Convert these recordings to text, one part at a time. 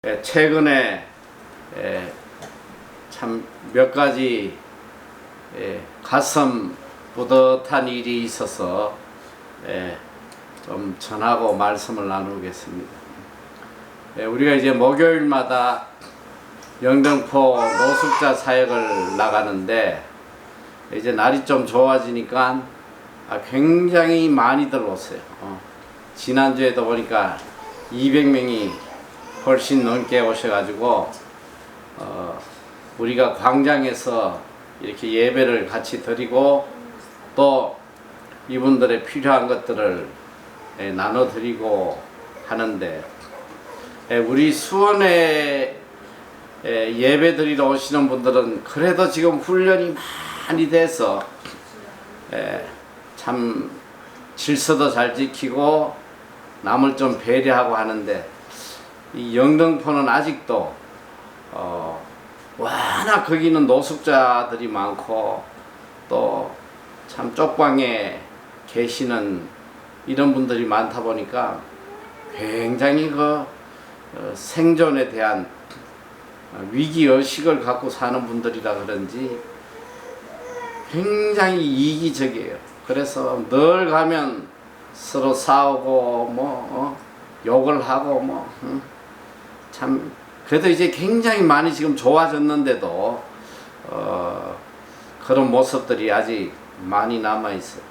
최근에 참 몇 가지 가슴 뿌듯한 일이 있어서 좀 전하고 말씀을 나누겠습니다. 우리가 이제 목요일마다 영등포 노숙자 사역을 나가는데 이제 날이 좀 좋아지니까 굉장히 많이들 오세요. 지난주에도 보니까 200명이 훨씬 넘게 오셔가지고 우리가 광장에서 이렇게 예배를 같이 드리고 또 이분들의 필요한 것들을 나눠드리고 하는데 우리 수원에 예배 드리러 오시는 분들은 그래도 지금 훈련이 많이 돼서 참 질서도 잘 지키고 남을 좀 배려하고 하는데 이 영등포는 아직도 워낙 거기는 노숙자들이 많고 또 참 쪽방에 계시는 이런 분들이 많다 보니까 굉장히 생존에 대한 위기의식을 갖고 사는 분들이라 그런지 굉장히 이기적이에요. 그래서 늘 가면 서로 싸우고 욕을 하고 참 그래도 이제 굉장히 많이 지금 좋아졌는데도 그런 모습들이 아직 많이 남아 있어요.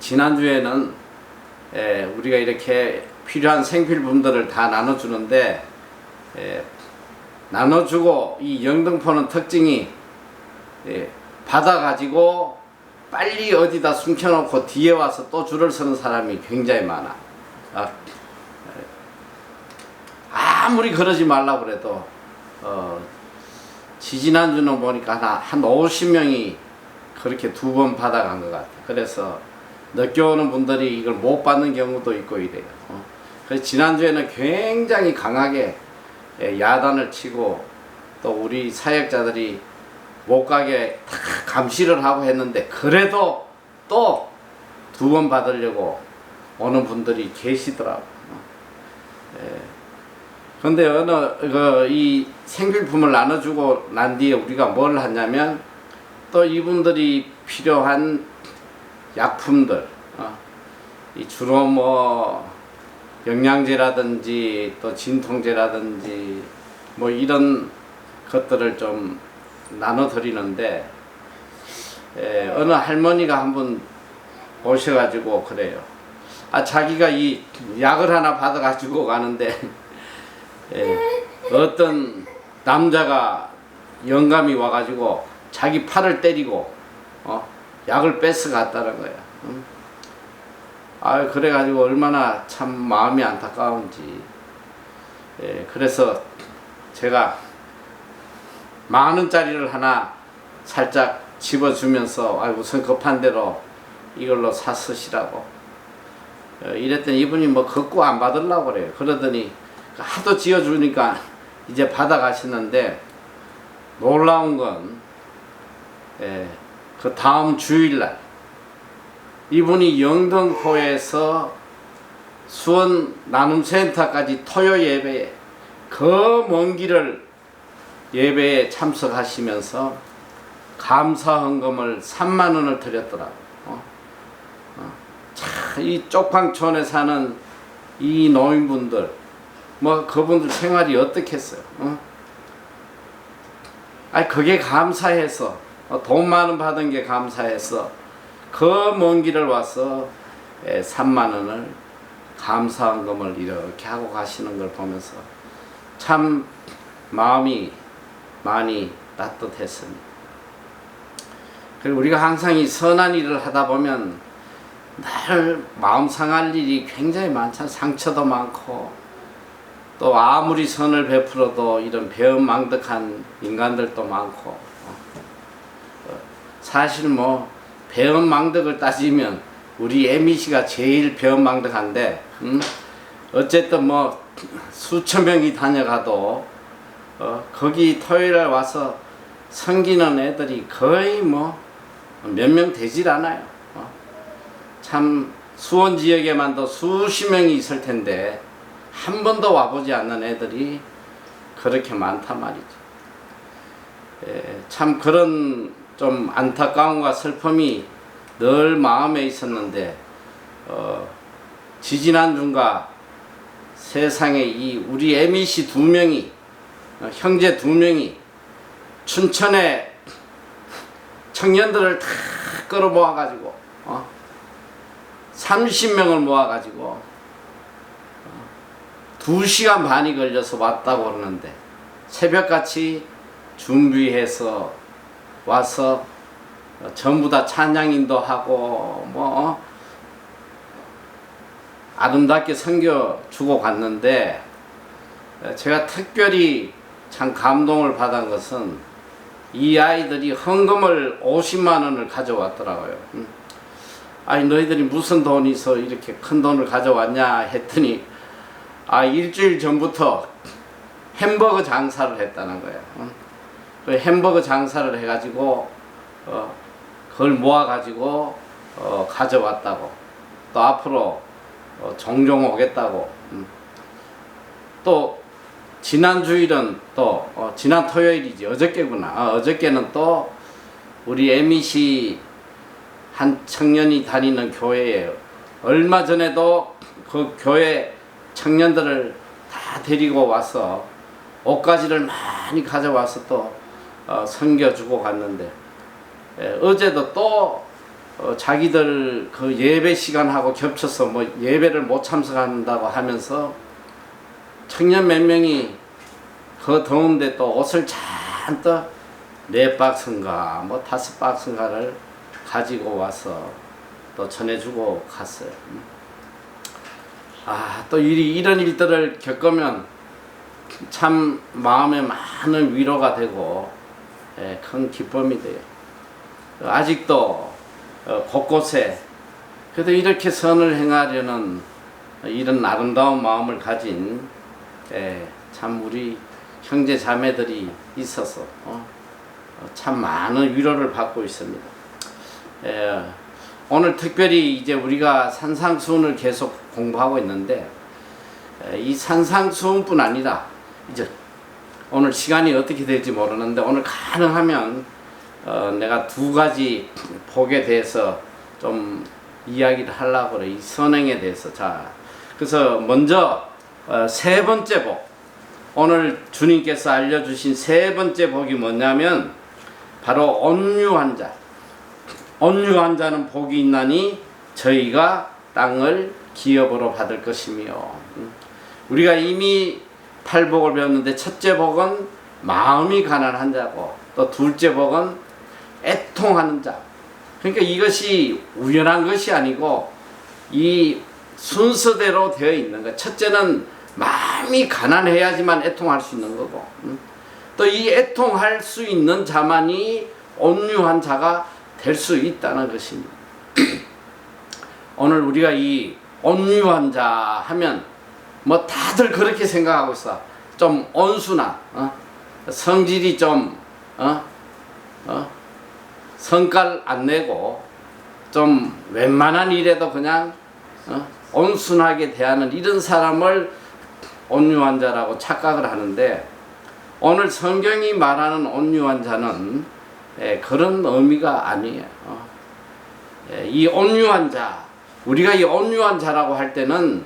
지난주에는 우리가 이렇게 필요한 생필품들을 다 나눠주는데 나눠주고 이 영등포는 특징이 받아가지고 빨리 어디다 숨겨놓고 뒤에 와서 또 줄을 서는 사람이 굉장히 많아. 아무리 그러지 말라고 그래도 지지난주는 보니까 한 50명이 그렇게 2번 받아간 것 같아. 그래서 늦게 오는 분들이 이걸 못 받는 경우도 있고 이래요. 그래서 지난주에는 굉장히 강하게 야단을 치고 또 우리 사역자들이 못 가게 다 감시를 하고 했는데 그래도 또 2번 받으려고 오는 분들이 계시더라고. 근데 이 생필품을 나눠주고 난 뒤에 우리가 뭘 하냐면 또 이분들이 필요한 약품들, 이 주로 영양제라든지 또 진통제라든지 이런 것들을 좀 나눠드리는데 어느 할머니가 한번 오셔가지고 그래요. 자기가 이 약을 하나 받아가지고 가는데 어떤 남자가 영감이 와가지고 자기 팔을 때리고 약을 뺏어갔다는 거야. 그래가지고 얼마나 참 마음이 안타까운지. 그래서 제가 10,000원짜리를 하나 살짝 집어주면서 우선 급한 대로 이걸로 사 쓰시라고 이랬더니 이분이 걷고 안 받으려고 그래요. 그러더니 하도 지어주니까 이제 받아가시는데 놀라운 건 그 다음 주일날 이분이 영등포에서 수원 나눔센터까지 토요 예배에 그 먼 길을 예배에 참석하시면서 감사 헌금을 30,000원을 드렸더라고. 이 쪽방촌에 사는 이 노인분들 그분들 생활이 어떻겠어요? 그게 감사해서 돈 많은 받은 게 감사해서 그 먼 길을 와서 30,000원을 감사헌금을 이렇게 하고 가시는 걸 보면서 참 마음이 많이 따뜻했습니다. 그리고 우리가 항상 이 선한 일을 하다 보면 늘 마음 상할 일이 굉장히 많잖아요. 상처도 많고 또 아무리 선을 베풀어도 이런 배은망덕한 인간들도 많고 사실 배은망덕을 따지면 우리 에미씨가 제일 배은망덕한데 어쨌든 수천 명이 다녀가도 거기 토요일에 와서 섬기는 애들이 거의 몇 명 되질 않아요. 참 수원 지역에만도 수십 명이 있을 텐데 한 번도 와보지 않는 애들이 그렇게 많단 말이죠. 참 그런 좀 안타까움과 슬픔이 늘 마음에 있었는데 지지난주가 세상에 이 우리 애미씨 2명이 형제 2명이 춘천에 청년들을 다 끌어모아 가지고 30명을 모아 가지고 2시간 반이 걸려서 왔다고 그러는데 새벽같이 준비해서 와서 전부 다 찬양인도 하고 뭐 아름답게 섬겨 주고 갔는데 제가 특별히 참 감동을 받은 것은 이 아이들이 헌금을 50만 원을 가져왔더라고요. 아니 너희들이 무슨 돈이 있어 이렇게 큰 돈을 가져왔냐 했더니 일주일 전부터 햄버거 장사를 했다는 거예요. 그 햄버거 장사를 해가지고 그걸 모아가지고 가져왔다고, 또 앞으로 종종 오겠다고. 또 지난 주일은 또 지난 토요일이지, 어저께구나. 어저께는 또 우리 MEC 한 청년이 다니는 교회에 얼마 전에도 그 교회 청년들을 다 데리고 와서 옷가지를 많이 가져와서 또 섬겨주고 갔는데, 어제도 또 자기들 그 예배 시간하고 겹쳐서 뭐 예배를 못 참석한다고 하면서 청년 몇 명이 그 더운데 또 옷을 잔뜩 4박스인가 뭐 5박스인가를 가지고 와서 또 전해주고 갔어요. 또 이런 일들을 겪으면 참 마음에 많은 위로가 되고 큰 기쁨이 돼요. 아직도 곳곳에 그래도 이렇게 선을 행하려는 이런 아름다운 마음을 가진 참 우리 형제 자매들이 있어서 참 많은 위로를 받고 있습니다. 오늘 특별히 이제 우리가 산상수훈을 계속 공부하고 있는데, 이 산상수훈뿐 아니라 이제 오늘 시간이 어떻게 될지 모르는데 오늘 가능하면 내가 2가지 복에 대해서 좀 이야기를 하려고 그래. 이 선행에 대해서. 자, 그래서 먼저 3번째 복, 오늘 주님께서 알려주신 3번째 복이 뭐냐면 바로 온유한 자. 온유한 자는 복이 있나니 저희가 땅을 기업으로 받을 것이며. 우리가 이미 8복을 배웠는데 첫째 복은 마음이 가난한 자고, 또 둘째 복은 애통하는 자. 그러니까 이것이 우연한 것이 아니고 이 순서대로 되어 있는 것. 첫째는 마음이 가난해야지만 애통할 수 있는 거고, 또 이 애통할 수 있는 자만이 온유한 자가 될 수 있다는 것입니다. 오늘 우리가 이 온유한 자 하면 뭐 다들 그렇게 생각하고 있어. 좀 온순한, 성질이 좀 성깔 안 내고 좀 웬만한 일에도 그냥 온순하게 대하는 이런 사람을 온유한 자라고 착각을 하는데, 오늘 성경이 말하는 온유한 자는 그런 의미가 아니에요. 이 온유한 자, 우리가 이 온유한 자라고 할 때는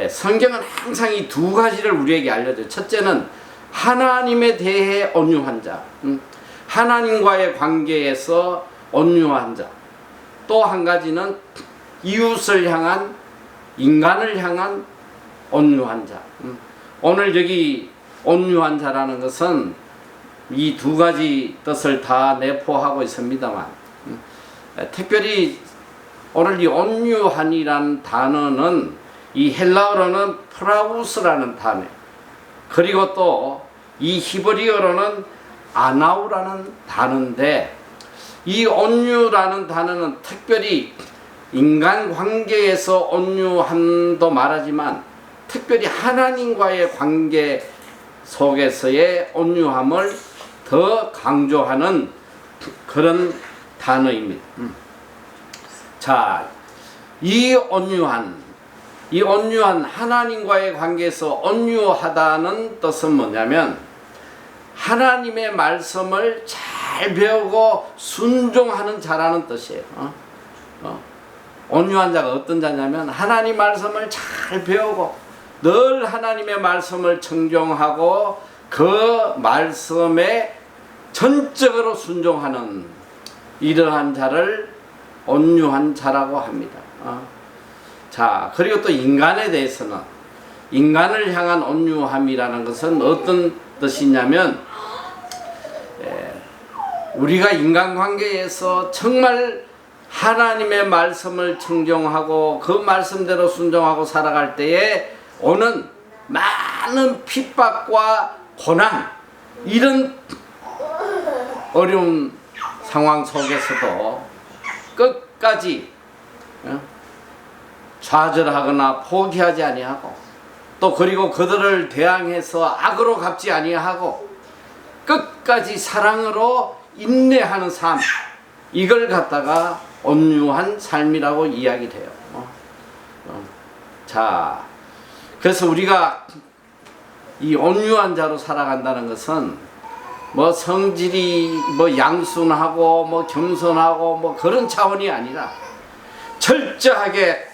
성경은 항상 이 2가지를 우리에게 알려줘요. 첫째는 하나님에 대해 온유한 자, 하나님과의 관계에서 온유한 자. 또 한 가지는 이웃을 향한, 인간을 향한 온유한 자. 오늘 여기 온유한 자라는 것은 이 2가지 뜻을 다 내포하고 있습니다만, 특별히 오늘 이 온유한이라는 단어는 이 헬라어로는 프라우스라는 단어, 그리고 또 이 히브리어로는 아나우라는 단어인데, 이 온유라는 단어는 특별히 인간관계에서 온유함도 말하지만 특별히 하나님과의 관계 속에서의 온유함을 더 강조하는 그런 단어입니다. 자, 이 온유한, 이 온유한 하나님과의 관계에서 온유하다는 뜻은 뭐냐면 하나님의 말씀을 잘 배우고 순종하는 자라는 뜻이에요. 온유한 자가 어떤 자냐면 하나님 말씀을 잘 배우고 늘 하나님의 말씀을 청종하고 그 말씀에 전적으로 순종하는 이러한 자를 온유한 자라고 합니다. 자, 그리고 또 인간에 대해서는 인간을 향한 온유함이라는 것은 어떤 뜻이냐면 우리가 인간관계에서 정말 하나님의 말씀을 청종하고 그 말씀대로 순종하고 살아갈 때에 오는 많은 핍박과 고난, 이런 어려운 상황 속에서도 끝까지 좌절하거나 포기하지 아니하고 또 그리고 그들을 대항해서 악으로 갚지 아니하고 끝까지 사랑으로 인내하는 삶, 이걸 갖다가 온유한 삶이라고 이야기돼요. 자, 그래서 우리가 이 온유한 자로 살아간다는 것은 뭐 성질이 뭐 양순하고 뭐 겸손하고 뭐 그런 차원이 아니라 철저하게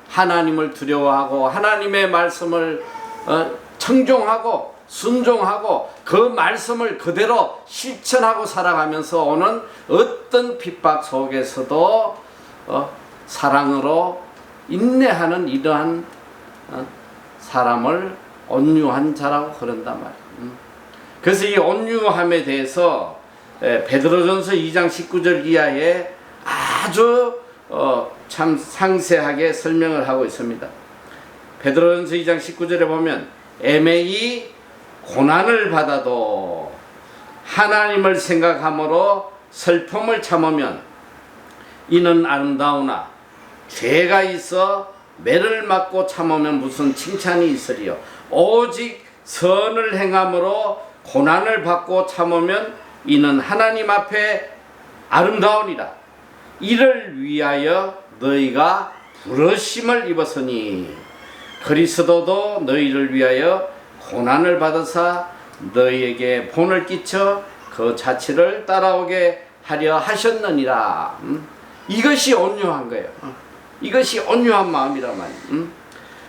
하나님을 두려워하고 하나님의 말씀을 청종하고 순종하고 그 말씀을 그대로 실천하고 살아가면서 오는 어떤 핍박 속에서도 사랑으로 인내하는 이러한 사람을 온유한 자라고 그런단 말이에요. 그래서 이 온유함에 대해서 베드로전서 2장 19절 이하에 아주 참 상세하게 설명을 하고 있습니다. 베드로전서 2장 19절에 보면 애매히 고난을 받아도 하나님을 생각함으로 슬픔을 참으면 이는 아름다우나 죄가 있어 매를 맞고 참으면 무슨 칭찬이 있으리요. 오직 선을 행함으로 고난을 받고 참으면 이는 하나님 앞에 아름다우니라. 이를 위하여 너희가 부르심을 입었으니 그리스도도 너희를 위하여 고난을 받으사 너희에게 본을 끼쳐 그 자취를 따라오게 하려 하셨느니라. 이것이 온유한 거예요. 이것이 온유한 마음이란 말이에요.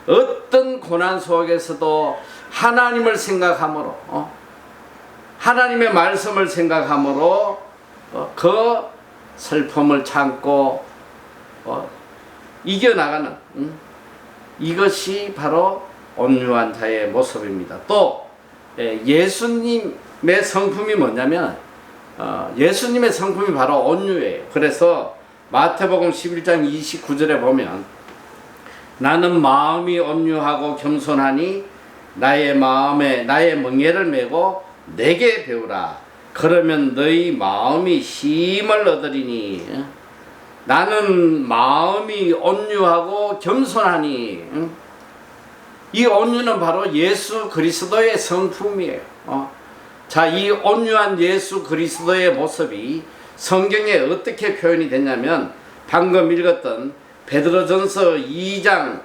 어떤 고난 속에서도 하나님을 생각함으로 하나님의 말씀을 생각함으로 그 슬픔을 참고 이겨나가는 이것이 바로 온유한 자의 모습입니다. 또 예수님의 성품이 뭐냐면 예수님의 성품이 바로 온유예요. 그래서 마태복음 11장 29절에 보면 나는 마음이 온유하고 겸손하니 나의 마음에 나의 멍에를 메고 내게 배우라. 그러면 너희 마음이 쉼을 얻으리니. 나는 마음이 온유하고 겸손하니. 이 온유는 바로 예수 그리스도의 성품이에요. 자, 이 온유한 예수 그리스도의 모습이 성경에 어떻게 표현이 됐냐면 방금 읽었던 베드로전서 2장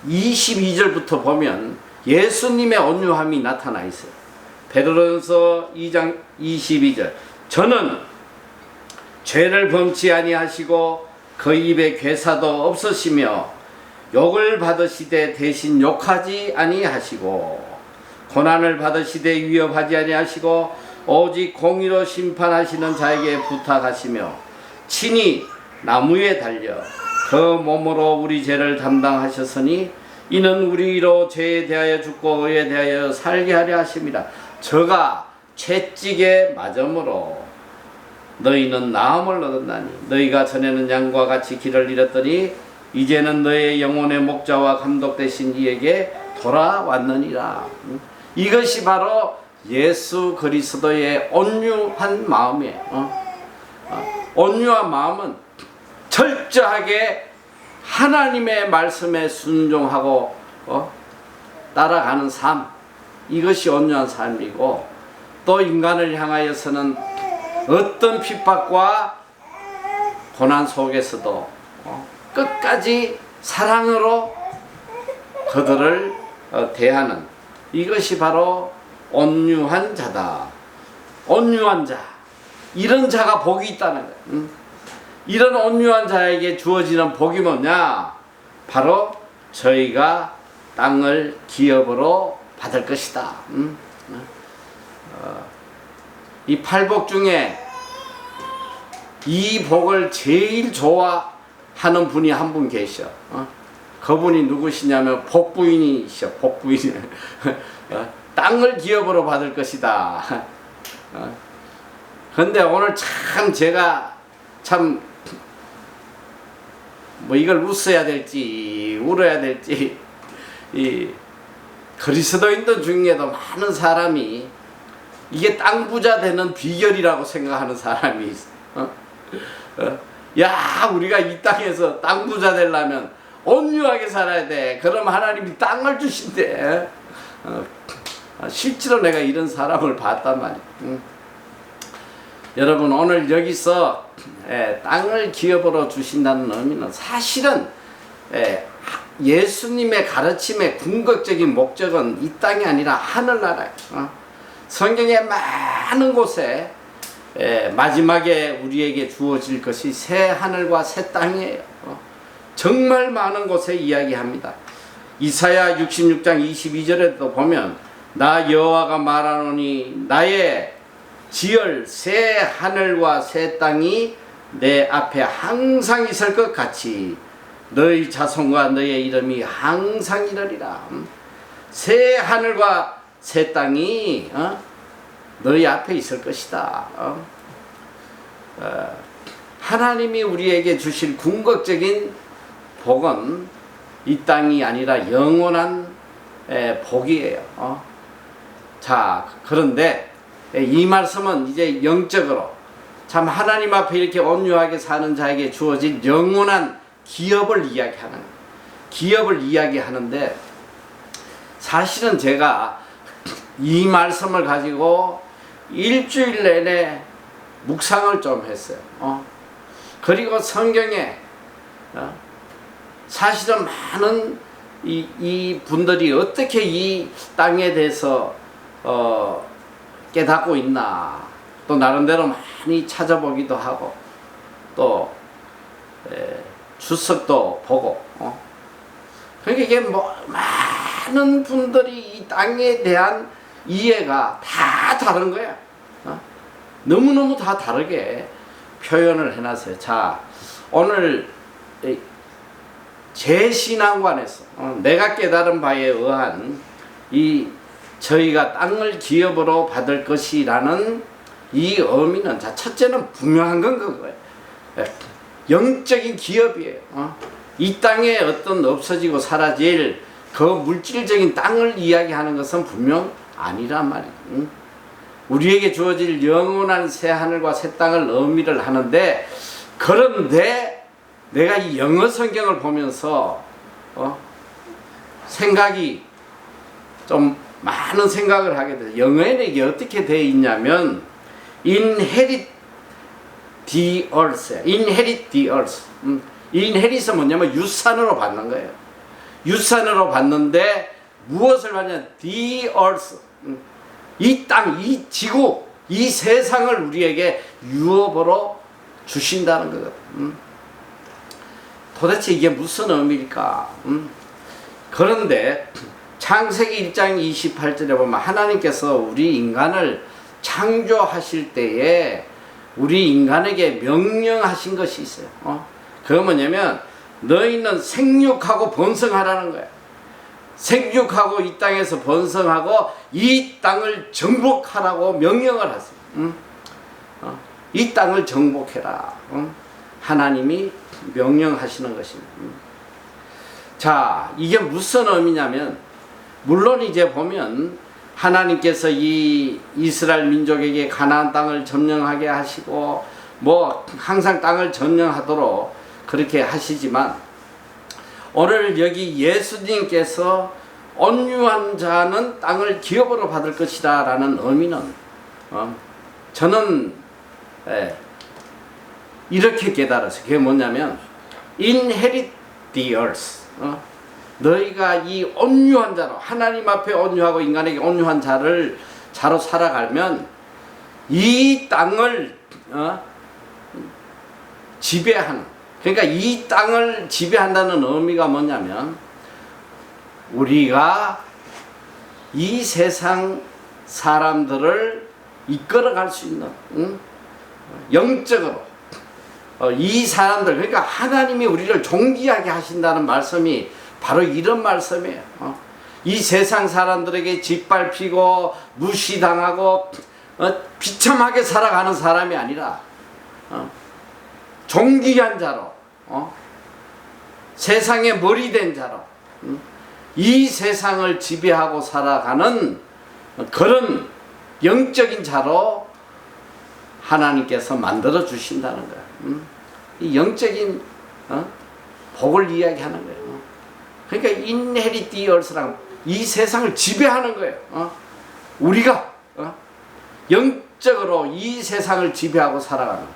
22절부터 보면 예수님의 온유함이 나타나 있어요. 베드로전서 2장 22절 저는 죄를 범치 아니하시고 그 입에 괴사도 없으시며 욕을 받으시되 대신 욕하지 아니하시고 고난을 받으시되 위협하지 아니하시고 오직 공의로 심판하시는 자에게 부탁하시며 친히 나무에 달려 그 몸으로 우리 죄를 담당하셨으니 이는 우리로 죄에 대하여 죽고 의에 대하여 살게 하려 하심이라. 저가 채찍에 맞음으로 너희는 나음을 얻었나니 너희가 전에는 양과 같이 길을 잃었더니 이제는 너의 영혼의 목자와 감독 되신 이에게 돌아왔느니라. 이것이 바로 예수 그리스도의 온유한 마음이에요. 온유한 마음은 철저하게 하나님의 말씀에 순종하고 따라가는 삶, 이것이 온유한 삶이고, 또 인간을 향하여서는 어떤 핍박과 고난 속에서도 끝까지 사랑으로 그들을 대하는 이것이 바로 온유한 자다. 온유한 자, 이런 자가 복이 있다는 거예요. 이런 온유한 자에게 주어지는 복이 뭐냐? 바로 저희가 땅을 기업으로 받을 것이다. 이 팔복 중에 이 복을 제일 좋아하는 분이 한 분 계셔. 그분이 누구시냐면 복부인이셔. 복부인. 땅을 기업으로 받을 것이다. 근데 오늘 참 제가 참 뭐 이걸 웃어야 될지 울어야 될지, 이 그리스도인들 중에도 많은 사람이 이게 땅 부자 되는 비결이라고 생각하는 사람이 있어. 야, 우리가 이 땅에서 땅 부자 되려면 온유하게 살아야 돼. 그럼 하나님이 땅을 주신대. 실제로 내가 이런 사람을 봤단 말이야. 여러분, 오늘 여기서 땅을 기업으로 주신다는 의미는 사실은 예수님의 가르침의 궁극적인 목적은 이 땅이 아니라 하늘나라예요. 성경의 많은 곳에 마지막에 우리에게 주어질 것이 새 하늘과 새 땅이에요. 정말 많은 곳에 이야기합니다. 이사야 66장 22절에도 보면 나 여호와가 말하노니 나의 지을 새 하늘과 새 땅이 내 앞에 항상 있을 것 같이 너희 자손과 너의 이름이 항상 이르리라. 새 하늘과 새 땅이 너희 앞에 있을 것이다. 하나님이 우리에게 주실 궁극적인 복은 이 땅이 아니라 영원한 복이에요. 자, 그런데 이 말씀은 이제 영적으로 참 하나님 앞에 이렇게 온유하게 사는 자에게 주어진 영원한 기업을 이야기하는 거예요. 기업을 이야기하는데 사실은 제가 이 말씀을 가지고 일주일 내내 묵상을 좀 했어요. 그리고 성경에 사실은 많은 이 분들이 어떻게 이 땅에 대해서 깨닫고 있나, 또 나름대로 많이 찾아보기도 하고 또 주석도 보고 그러니까 이게 뭐 많은 분들이 이 땅에 대한 이해가 다 다른 거야. 너무너무 다 다르게 표현을 해놨어요. 자, 오늘 제 신앙관에서 내가 깨달은 바에 의한 이 저희가 땅을 기업으로 받을 것이라는 이 의미는, 자, 첫째는 분명한 건 그거예요. 영적인 기업이에요. 이 땅에 어떤 없어지고 사라질 그 물질적인 땅을 이야기하는 것은 분명 아니란 말이에요. 우리에게 주어질 영원한 새 하늘과 새 땅을 의미를 하는데, 그런데 내가 이 영어 성경을 보면서 생각이 좀 많은 생각을 하게 돼요. 영어에는 이게 어떻게 되어 있냐면 inherit the earth, inherit the earth. inherit은 뭐냐면 유산으로 받는 거예요. 유산으로 받는데 무엇을 받냐? the earth. 이 땅, 이 지구, 이 세상을 우리에게 유업으로 주신다는 거거든. 도대체 이게 무슨 의미일까? 그런데 창세기 1장 28절에 보면 하나님께서 우리 인간을 창조하실 때에 우리 인간에게 명령하신 것이 있어요. 그거 뭐냐면 너희는 생육하고 번성하라는 거예요. 생육하고 이 땅에서 번성하고 이 땅을 정복하라고 명령을 하세요. 이 땅을 정복해라. 하나님이 명령하시는 것입니다. 자, 이게 무슨 의미냐면, 물론 이제 보면 하나님께서 이 이스라엘 민족에게 가나안 땅을 점령하게 하시고 뭐 항상 땅을 점령하도록 그렇게 하시지만, 오늘 여기 예수님께서 온유한 자는 땅을 기업으로 받을 것이다 라는 의미는 저는 이렇게 깨달았어요. 그게 뭐냐면 inherit the earth, 너희가 이 온유한 자로, 하나님 앞에 온유하고 인간에게 온유한 자로 살아가면 이 땅을 지배하는, 그러니까 이 땅을 지배한다는 의미가 뭐냐면 우리가 이 세상 사람들을 이끌어갈 수 있는, 영적으로 이 사람들, 그러니까 하나님이 우리를 존귀하게 하신다는 말씀이 바로 이런 말씀이에요. 이 세상 사람들에게 짓밟히고 무시당하고 비참하게 살아가는 사람이 아니라 존귀한 자로, 세상의 머리 된 자로, 이 세상을 지배하고 살아가는 그런 영적인 자로 하나님께서 만들어 주신다는 거예요. 이 영적인 복을 이야기하는 거예요. 그러니까 inherit the earth랑 이 세상을 지배하는 거예요. 우리가 영적으로 이 세상을 지배하고 살아가는.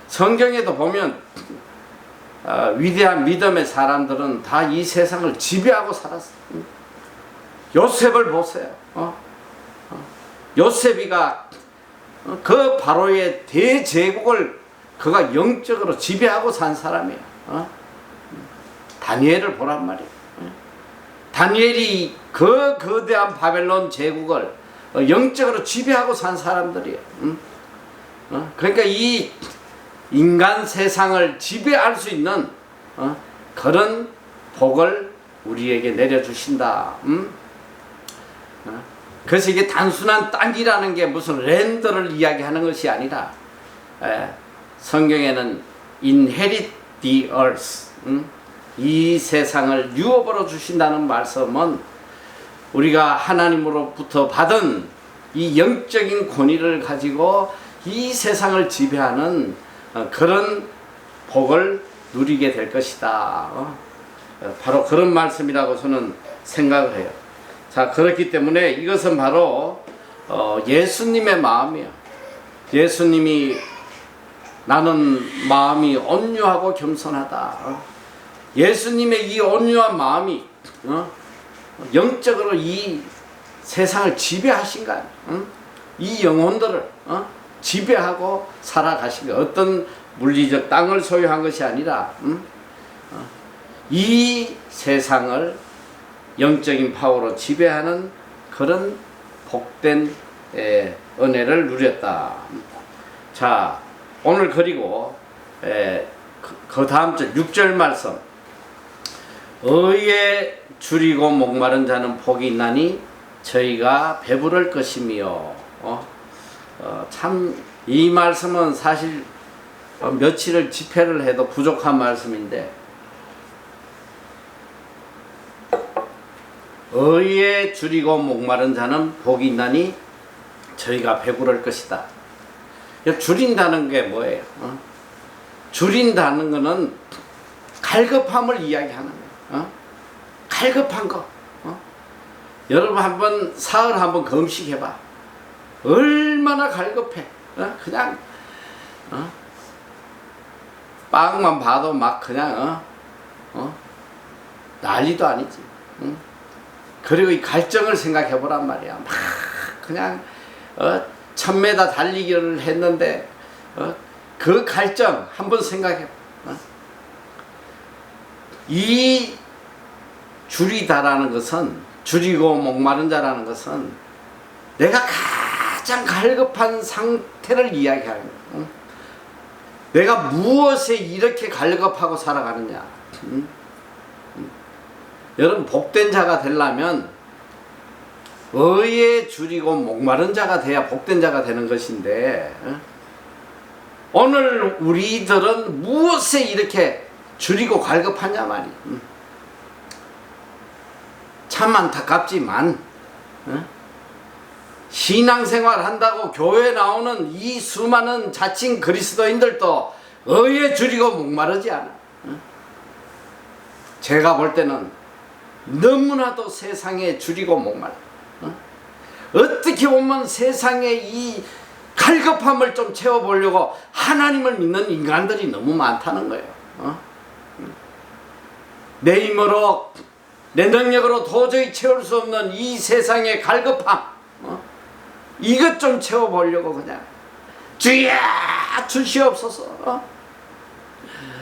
성경에도 보면 위대한 믿음의 사람들은 다 이 세상을 지배하고 살았어. 요셉을 보세요. 요셉이가 그 바로의 대제국을 그가 영적으로 지배하고 산 사람이에요. 다니엘을 보란 말이에요. 다니엘이 그 거대한 바벨론 제국을 영적으로 지배하고 산 사람들이에요. 그러니까 이 인간 세상을 지배할 수 있는 그런 복을 우리에게 내려주신다. 그래서 이게 단순한 땅이라는 게 무슨 랜드를 이야기하는 것이 아니라 성경에는 inherit the earth, 이 세상을 유업으로 주신다는 말씀은 우리가 하나님으로부터 받은 이 영적인 권위를 가지고 이 세상을 지배하는 그런 복을 누리게 될 것이다. 바로 그런 말씀이라고 저는 생각을 해요. 자, 그렇기 때문에 이것은 바로 예수님의 마음이에요. 예수님이 나는 마음이 온유하고 겸손하다. 예수님의 이 온유한 마음이 영적으로 이 세상을 지배하신 거야. 이 영혼들을 지배하고 살아가신 거야. 어떤 물리적 땅을 소유한 것이 아니라 이 세상을 영적인 파워로 지배하는 그런 복된 은혜를 누렸다. 자, 오늘 그리고 그 다음 절 6절 말씀, 의에 줄이고 목마른 자는 복이 있나니 저희가 배부를 것이며. 참 이 말씀은 사실 며칠을 집회를 해도 부족한 말씀인데, 의에 줄이고 목마른 자는 복이 있나니 저희가 배부를 것이다. 줄인다는 게 뭐예요? 줄인다는 거는 갈급함을 이야기하는 거예요. 갈급한 거. 여러분 한번 사흘 한번 금식해봐. 얼마나 갈급해. 그냥 빵만 봐도 막 그냥 난리도 아니지. 그리고 이 갈증을 생각해 보란 말이야. 막 그냥 1000m 달리기를 했는데 그 갈증 한번 생각해. 이 줄이다라는 것은, 줄이고 목마른 자라는 것은 내가 가장 갈급한 상태를 이야기하는 거야. 내가 무엇에 이렇게 갈급하고 살아가느냐. 여러분, 복된 자가 되려면 의에 줄이고 목마른 자가 돼야 복된 자가 되는 것인데, 오늘 우리들은 무엇에 이렇게 줄이고 갈급하냐 말이야. 참 안타깝지만 신앙생활 한다고 교회 나오는 이 수많은 자칭 그리스도인들도 의에 줄이고 목마르지 않아. 제가 볼 때는 너무나도 세상에 줄이고 목말라. 어떻게 보면 세상에 이 갈급함을 좀 채워보려고 하나님을 믿는 인간들이 너무 많다는 거예요. 내 힘으로 내 능력으로 도저히 채울 수 없는 이 세상의 갈급함, 이것 좀 채워보려고 그냥 주여 주시옵소서,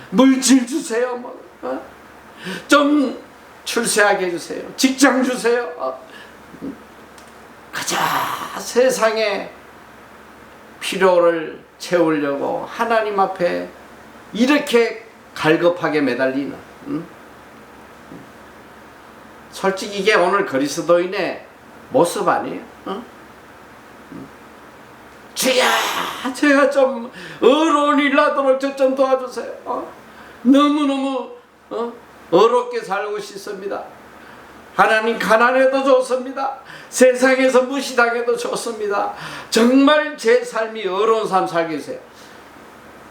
물질 주세요, 좀 출세하게 해주세요, 직장 주세요. 가자 세상의 필요를 채우려고 하나님 앞에 이렇게 갈급하게 매달리는, 솔직히 이게 오늘 그리스도인의 모습 아니에요? 주야 제가 좀 어려운 일 나도록 저 좀 도와주세요. 너무너무 어렵게 살고 싶습니다. 하나님 가난해도 좋습니다. 세상에서 무시당해도 좋습니다. 정말 제 삶이 어려운 삶 살게 해주세요.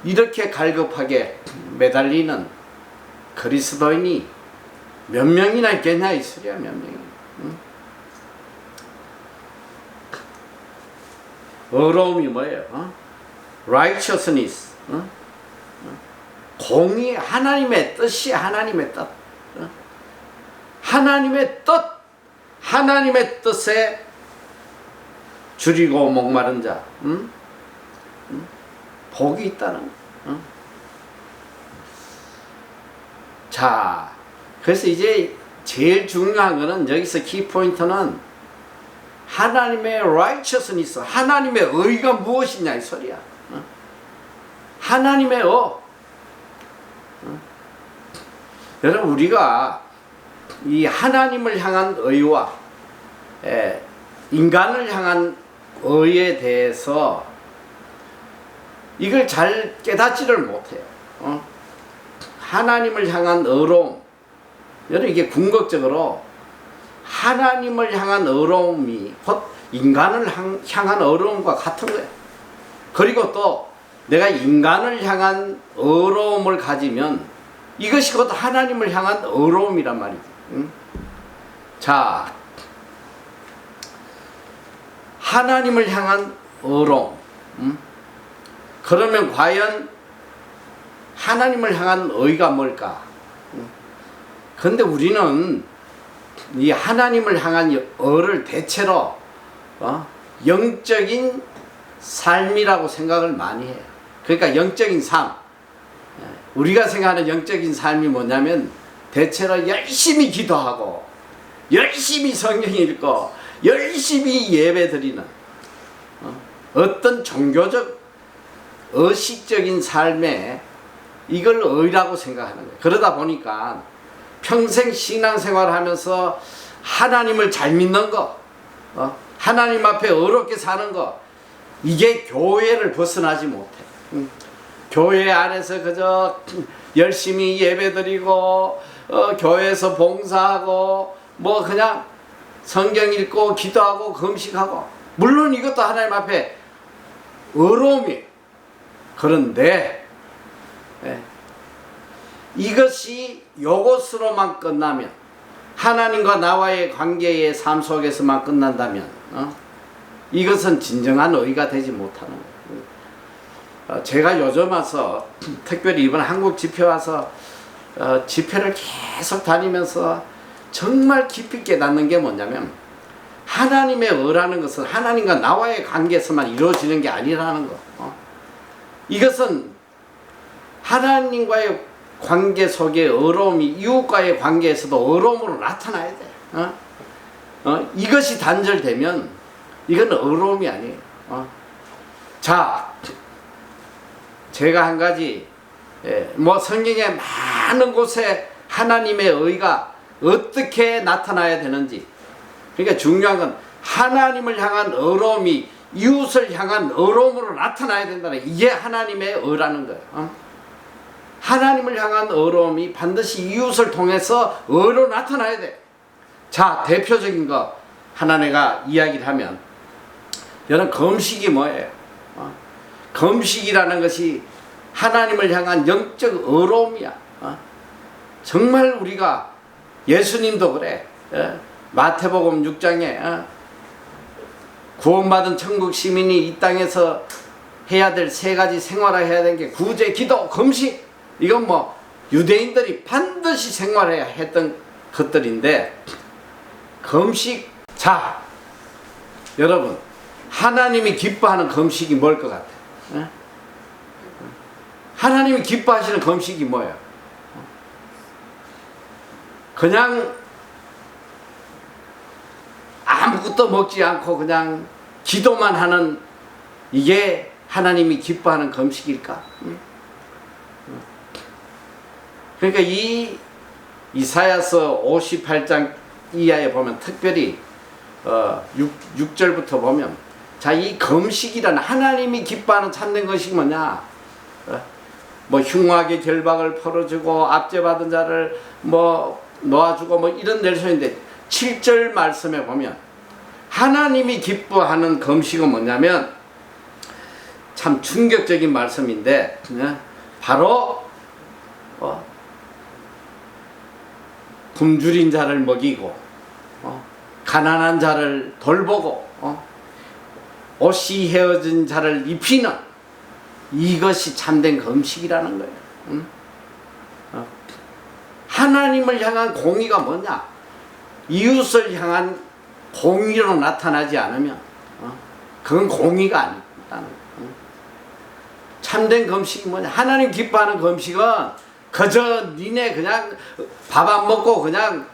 이렇게 갈급하게 매달리는 그리스도인이 몇 명이나 있겠냐 이 소리야. 몇 명이. 어려움이 뭐예요? righteousness, 공의, 하나님의 뜻이 하나님의 뜻, 하나님의 뜻, 하나님의 뜻에 줄이고 목마른 자, 복이 있다는 거. 자, 그래서 이제 제일 중요한 거는 여기서 키포인트는 하나님의 righteousness, 하나님의 의가 무엇이냐 이 소리야. 하나님의 여러분, 우리가 이 하나님을 향한 의와 인간을 향한 의에 대해서 이걸 잘 깨닫지를 못해요. 하나님을 향한 의로움, 여러분 이게 궁극적으로 하나님을 향한 의로움이 곧 인간을 향한 의로움과 같은 거예요. 그리고 또 내가 인간을 향한 의로움을 가지면 이것이 곧 하나님을 향한 의로움이란 말이죠. 자, 하나님을 향한 의로움. 그러면 과연 하나님을 향한 의가 뭘까? 그런데 우리는 이 하나님을 향한 의를 대체로 영적인 삶이라고 생각을 많이 해요. 그러니까 영적인 삶, 우리가 생각하는 영적인 삶이 뭐냐면 대체로 열심히 기도하고 열심히 성경 읽고 열심히 예배 드리는 어떤 종교적 의식적인 삶에 이걸 의라고 생각하는 거예요. 그러다 보니까 평생 신앙생활을 하면서 하나님을 잘 믿는 거, 하나님 앞에 어렵게 사는 거, 이게 교회를 벗어나지 못해. 교회 안에서 그저 열심히 예배드리고 교회에서 봉사하고 뭐 그냥 성경 읽고 기도하고 금식하고, 물론 이것도 하나님 앞에 어려움이에요. 그런데 이것이 요것으로만 끝나면, 하나님과 나와의 관계의 삶 속에서만 끝난다면 이것은 진정한 의가 되지 못하는 거예요. 제가 요즘 와서 특별히 이번 한국 집회 와서 집회를 계속 다니면서 정말 깊이 깨닫는 게 뭐냐면, 하나님의 의라는 것은 하나님과 나와의 관계에서만 이루어지는 게 아니라는 거. 이것은 하나님과의 관계 속에 어려움이 이웃과의 관계에서도 어려움으로 나타나야 돼. 이것이 단절되면 이건 어려움이 아니에요. 자, 제가 한 가지, 뭐 성경에 많은 곳에 하나님의 의가 어떻게 나타나야 되는지, 그러니까 중요한 건 하나님을 향한 어려움이 이웃을 향한 어려움으로 나타나야 된다는, 이게 하나님의 의라는 거예요. 하나님을 향한 어려움이 반드시 이웃을 통해서 의로 나타나야 돼. 자, 대표적인 거 하나 내가 이야기를 하면, 여러분 금식이 뭐예요? 금식이라는 것이 하나님을 향한 영적 어려움이야. 정말 우리가, 예수님도 그래. 마태복음 6장에 구원받은 천국 시민이 이 땅에서 해야 될 세 가지 생활을 해야 되는 게 구제, 기도, 금식. 이건 뭐 유대인들이 반드시 생활해야 했던 것들인데 금식. 자, 여러분, 하나님이 기뻐하는 금식이 뭘 것 같아요? 예? 하나님이 기뻐하시는 금식이 뭐예요? 그냥 아무것도 먹지 않고 그냥 기도만 하는 이게 하나님이 기뻐하는 금식일까? 그러니까 이 이사야서 58장 이하에 보면 특별히 6절부터 보면, 자, 이 금식이란 하나님이 기뻐하는 참된 것이 뭐냐? 뭐 흉악의 결박을 풀어주고 압제받은 자를 뭐 놓아주고 뭐 이런 내용인데 7절 말씀에 보면 하나님이 기뻐하는 금식은 뭐냐면 참 충격적인 말씀인데, 바로 굶주린 자를 먹이고 가난한 자를 돌보고 옷이 헤어진 자를 입히는, 이것이 참된 금식이라는 거예요. 하나님을 향한 공의가 뭐냐? 이웃을 향한 공의로 나타나지 않으면 그건 공의가 아니다는 거예요. 참된 금식이 뭐냐? 하나님 기뻐하는 금식은 그저 니네 그냥 밥 안 먹고 그냥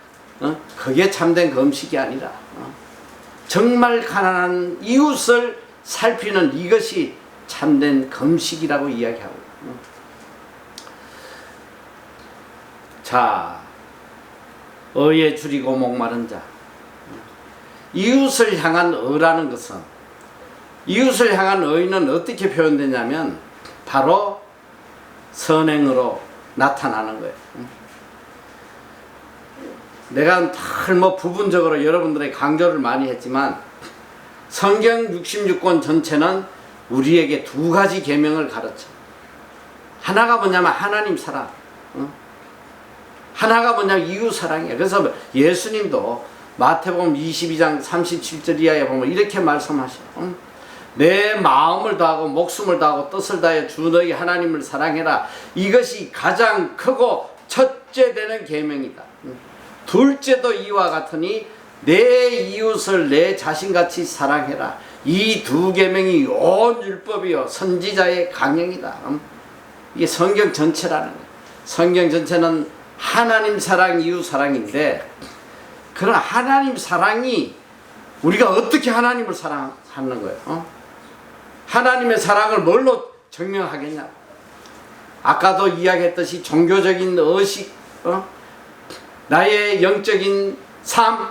그게 참된 금식이 아니라 정말 가난한 이웃을 살피는 이것이 참된 금식이라고 이야기하고. 자, 어에 줄이고 목마른 자. 이웃을 향한 어라는 것은, 이웃을 향한 어는 어떻게 표현되냐면 바로 선행으로 나타나는 거예요. 내가 늘 뭐 부분적으로 여러분들에게 강조를 많이 했지만 성경 66권 전체는 우리에게 두 가지 계명을 가르쳐. 하나가 뭐냐면 하나님 사랑, 하나가 뭐냐면 이웃 사랑이에요. 그래서 예수님도 마태복음 22장 37절 이하에 보면 이렇게 말씀하셔. 내 마음을 다하고 목숨을 다하고 뜻을 다해 주 너희 하나님을 사랑해라. 이것이 가장 크고 첫째 되는 계명이다. 둘째도 이와 같으니 내 이웃을 내 자신같이 사랑해라. 이 두 계명이 온 율법이요 선지자의 강령이다. 이게 성경 전체라는 거예요. 성경 전체는 하나님 사랑, 이웃 사랑인데, 그런 하나님 사랑이 우리가 어떻게 하나님을 사랑하는 거예요? 하나님의 사랑을 뭘로 증명하겠냐? 아까도 이야기했듯이 종교적인 의식, 나의 영적인 삶,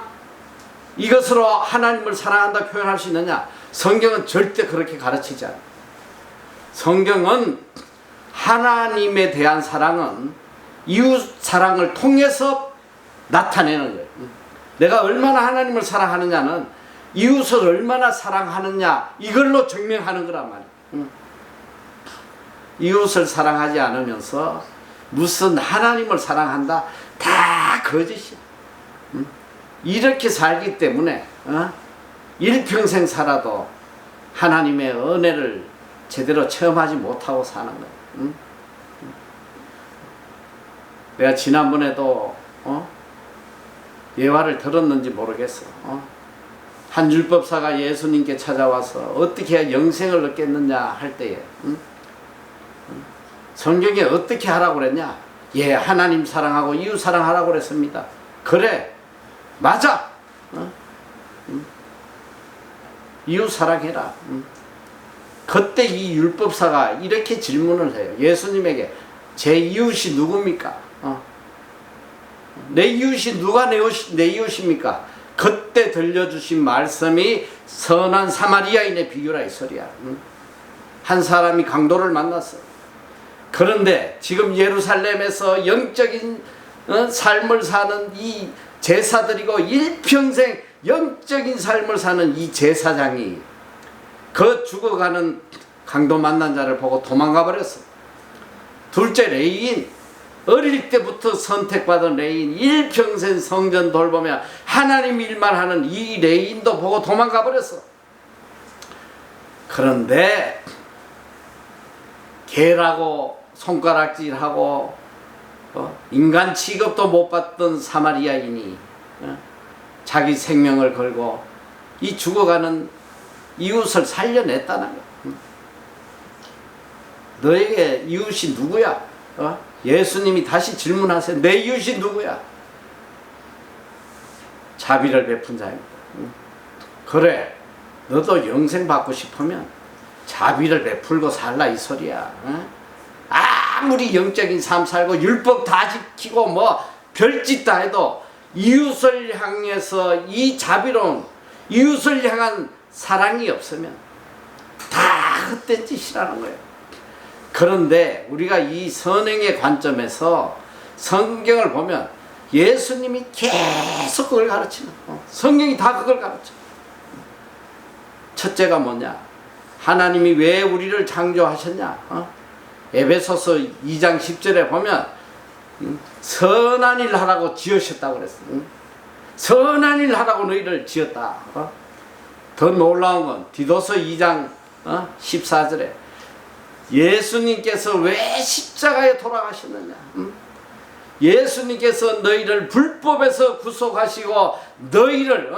이것으로 하나님을 사랑한다 표현할 수 있느냐? 성경은 절대 그렇게 가르치지 않아요. 성경은 하나님에 대한 사랑은 이웃 사랑을 통해서 나타내는 거예요. 내가 얼마나 하나님을 사랑하느냐는 이웃을 얼마나 사랑하느냐, 이걸로 증명하는 거란 말이에요. 이웃을 사랑하지 않으면서 무슨 하나님을 사랑한다? 다 거짓이야. 이렇게 살기 때문에 일평생 살아도 하나님의 은혜를 제대로 체험하지 못하고 사는 거예요. 내가 지난번에도 예화를 들었는지 모르겠어. 한 율법사가 예수님께 찾아와서 어떻게 영생을 얻겠느냐 할 때에 성경에 어떻게 하라고 그랬냐? 예, 하나님 사랑하고 이웃 사랑하라고 그랬습니다. 그래, 맞아. 이웃 사랑해라. 그때 이 율법사가 이렇게 질문을 해요. 예수님에게, 제 이웃이 누굽니까? 내 이웃이 누가 내 이웃입니까? 그때 들려주신 말씀이 선한 사마리아인의 비유라 이 소리야. 한 사람이 강도를 만났어. 그런데 지금 예루살렘에서 영적인 삶을 사는 이 제사드리고 일평생 영적인 삶을 사는 이 제사장이 그 죽어가는 강도 만난 자를 보고 도망가 버렸어. 둘째, 레위인, 어릴 때부터 선택받은 레위인, 일평생 성전 돌보며 하나님 일만 하는 이 레위인도 보고 도망가 버렸어. 그런데 개라고 손가락질하고 인간 취급도 못 받던 사마리아인이 자기 생명을 걸고 이 죽어가는 이웃을 살려냈다는 거야. 너에게 이웃이 누구야? 예수님이 다시 질문하세요. 내 이웃이 누구야? 자비를 베푼 자입니다. 그래, 너도 영생 받고 싶으면 자비를 베풀고 살라 이 소리야. 아무리 영적인 삶 살고 율법 다 지키고 뭐 별짓 다 해도 이웃을 향해서 이 자비로운 이웃을 향한 사랑이 없으면 다 헛된 짓이라는 거예요. 그런데 우리가 이 선행의 관점에서 성경을 보면 예수님이 계속 그걸 가르치는 성경이 다 그걸 가르쳐. 첫째가 뭐냐? 하나님이 왜 우리를 창조하셨냐? 에베소서 2장 10절에 보면 선한 일 하라고 지으셨다고 그랬어. 선한 일 하라고 너희를 지었다. 더 놀라운 건 디도서 2장 14절에 예수님께서 왜 십자가에 돌아가셨느냐? 예수님께서 너희를 불법에서 구속하시고 너희를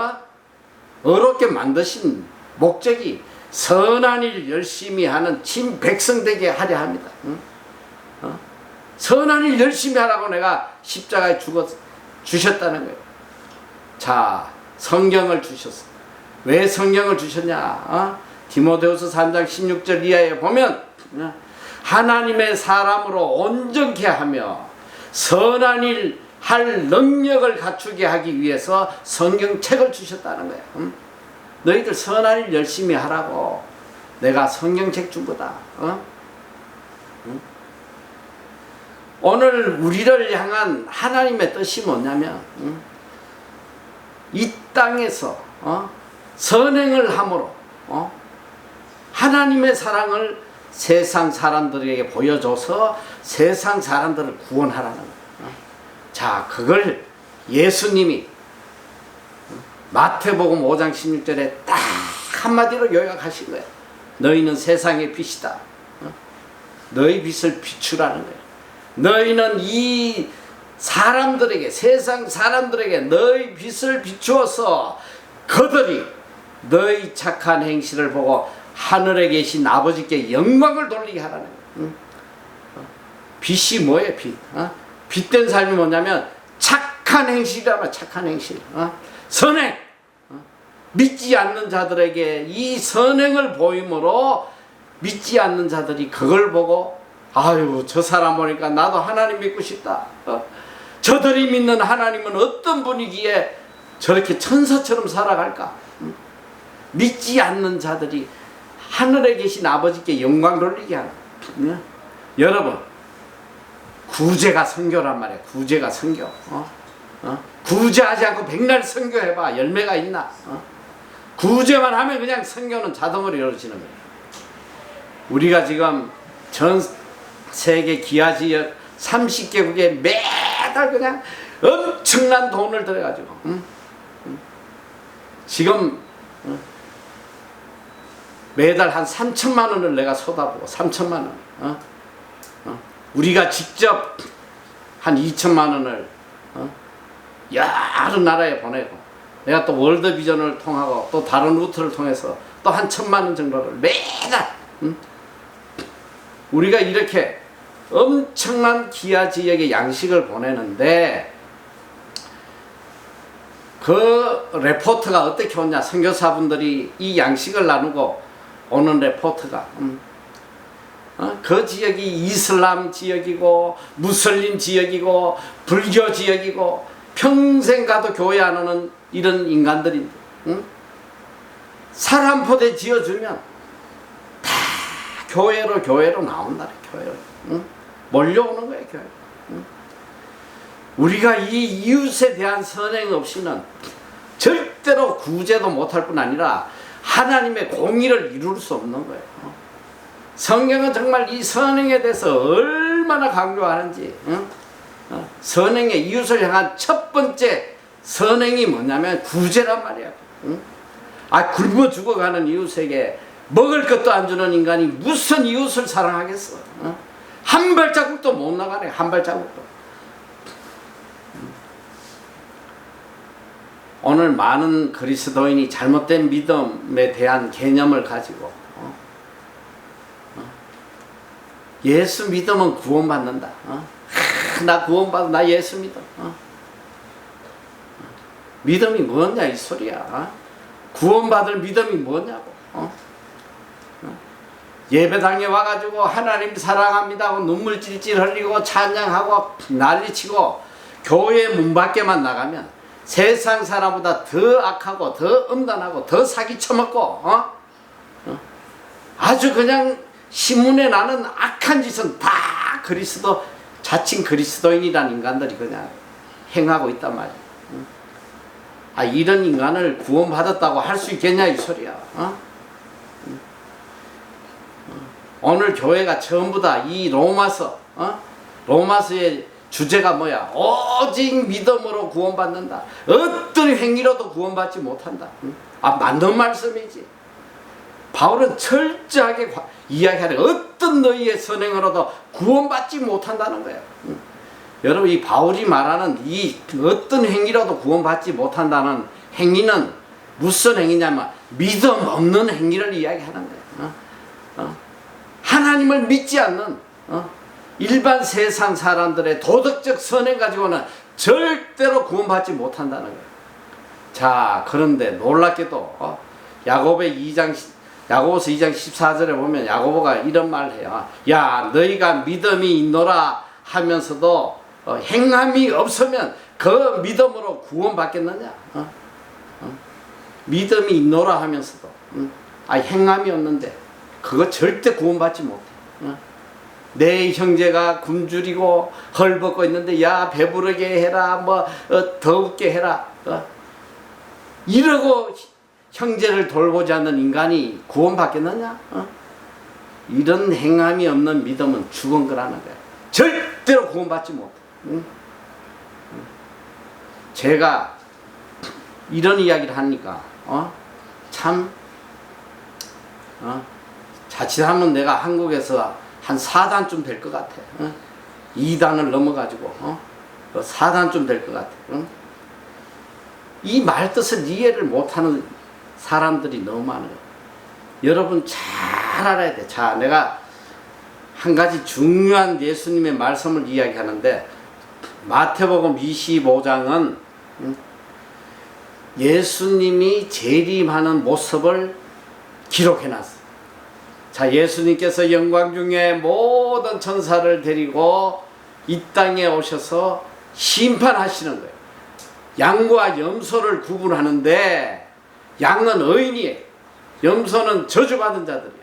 어렵게 만드신 목적이 선한 일 열심히 하는 친백성 되게 하려 합니다. 선한 일 열심히 하라고 내가 십자가에 주셨다는 거예요. 자, 성경을 주셨어. 왜 성경을 주셨냐? 디모데후서 3장 16절 이하에 보면 하나님의 사람으로 온전케 하며 선한 일 할 능력을 갖추게 하기 위해서 성경책을 주셨다는 거예요. 너희들 선한 일 열심히 하라고 내가 성경책 준 거다. 오늘 우리를 향한 하나님의 뜻이 뭐냐면 이 땅에서 선행을 함으로 하나님의 사랑을 세상 사람들에게 보여줘서 세상 사람들을 구원하라는 거예요. 자, 그걸 예수님이 마태복음 5장 16절에 딱 한마디로 요약하신 거예요. 너희는 세상의 빛이다. 너희 빛을 비추라는 거예요. 너희는 이 사람들에게, 세상 사람들에게 너희 빛을 비추어서 그들이 너희 착한 행실을 보고 하늘에 계신 아버지께 영광을 돌리게 하라는 거예요. 빛이 뭐예요? 빛. 빛된 삶이 뭐냐면 착한 행실이라면 착한 행실. 선행. 믿지 않는 자들에게 이 선행을 보임으로 믿지 않는 자들이 그걸 보고 아유, 저 사람 보니까 나도 하나님 믿고 싶다. 저들이 믿는 하나님은 어떤 분이기에 저렇게 천사처럼 살아갈까? 믿지 않는 자들이 하늘에 계신 아버지께 영광 돌리게 하는. 여러분, 구제가 선교란 말이야. 구제가 선교. 구제하지 않고 백날 선교해봐. 열매가 있나? 구제만 하면 그냥 선교는 자동으로 이루어지는 거예요. 우리가 지금 전 세계 기아지역 30개국에 매달 그냥 엄청난 돈을 들여가지고 지금 매달 한 3천만 원을 내가 쏟아부어. 3천만 원. 우리가 직접 한 2천만 원을 여러 나라에 보내고 내가 또 월드비전을 통하고 또 다른 루트를 통해서 또 한 1,000만 원 정도를 매달 우리가 이렇게 엄청난 기아 지역에 양식을 보내는데 그 레포트가 어떻게 오냐. 선교사분들이 이 양식을 나누고 오는 레포트가 그 지역이 이슬람 지역이고 무슬림 지역이고 불교 지역이고 평생 가도 교회 안 오는 이런 인간들인데 사람 포대 지어주면 다 교회로 나온다. 교회로 몰려오는 거예요. 교회. 우리가 이 이웃에 대한 선행 없이는 절대로 구제도 못할 뿐 아니라 하나님의 공의를 이룰 수 없는 거예요. 성경은 정말 이 선행에 대해서 얼마나 강조하는지. 선행의 이웃을 향한 첫 번째 선행이 뭐냐면 구제란 말이야. 굶어 죽어가는 이웃에게 먹을 것도 안 주는 인간이 무슨 이웃을 사랑하겠어. 한 발자국도 못 나가네. 한 발자국도. 오늘 많은 그리스도인이 잘못된 믿음에 대한 개념을 가지고 예수 믿으면 구원받는다. 나 구원받아, 나 예수 믿어. 믿음이 뭐냐 이 소리야. 구원받을 믿음이 뭐냐고. 예배당에 와가지고 하나님 사랑합니다 하고 눈물 찔찔 흘리고 찬양하고 난리치고 교회 문 밖에만 나가면 세상 사람보다 더 악하고 더 음란하고 더 사기 쳐먹고 아주 그냥 신문에 나는 악한 짓은 다 그리스도 자칭 그리스도인이라는 인간들이 그냥 행하고 있단 말이야. 이런 인간을 구원받았다고 할 수 있겠냐 이 소리야. 오늘 교회가 전부 다 이 로마서의 주제가 뭐야? 오직 믿음으로 구원받는다. 어떤 행위로도 구원받지 못한다. 맞는 말씀이지. 바울은 철저하게 이야기하래. 어떤 너희의 선행으로도 구원받지 못한다는 거야. 여러분, 이 바울이 말하는 이 어떤 행위로도 구원받지 못한다는 행위는 무슨 행위냐면 믿음 없는 행위를 이야기하는 거야. 하나님을 믿지 않는 일반 세상 사람들의 도덕적 선행 가지고는 절대로 구원받지 못한다는 거예요. 자, 그런데 놀랍게도 야고보서 2장 14절에 보면 야고보가 이런 말을 해요. 야, 너희가 믿음이 있노라 하면서도 행함이 없으면 그 믿음으로 구원받겠느냐? 믿음이 있노라 하면서도 행함이 없는데 그거 절대 구원받지 못해. 내 형제가 굶주리고 헐벗고 있는데 야, 배부르게 해라, 뭐 더웁게 해라, 이러고 형제를 돌보지 않는 인간이 구원받겠느냐? 이런 행함이 없는 믿음은 죽은 거라는 거야. 절대로 구원받지 못해. 제가 이런 이야기를 하니까 참 자칫하면 내가 한국에서 한 4단쯤 될 것 같아. 2단을 넘어가지고 4단쯤 될 것 같아. 이 말뜻을 이해를 못하는 사람들이 너무 많아요. 여러분 잘 알아야 돼. 자, 내가 한 가지 중요한 예수님의 말씀을 이야기하는데 마태복음 25장은 예수님이 재림하는 모습을 기록해놨어. 자, 예수님께서 영광 중에 모든 천사를 데리고 이 땅에 오셔서 심판하시는 거예요. 양과 염소를 구분하는데 양은 의인이에요. 염소는 저주받은 자들이에요.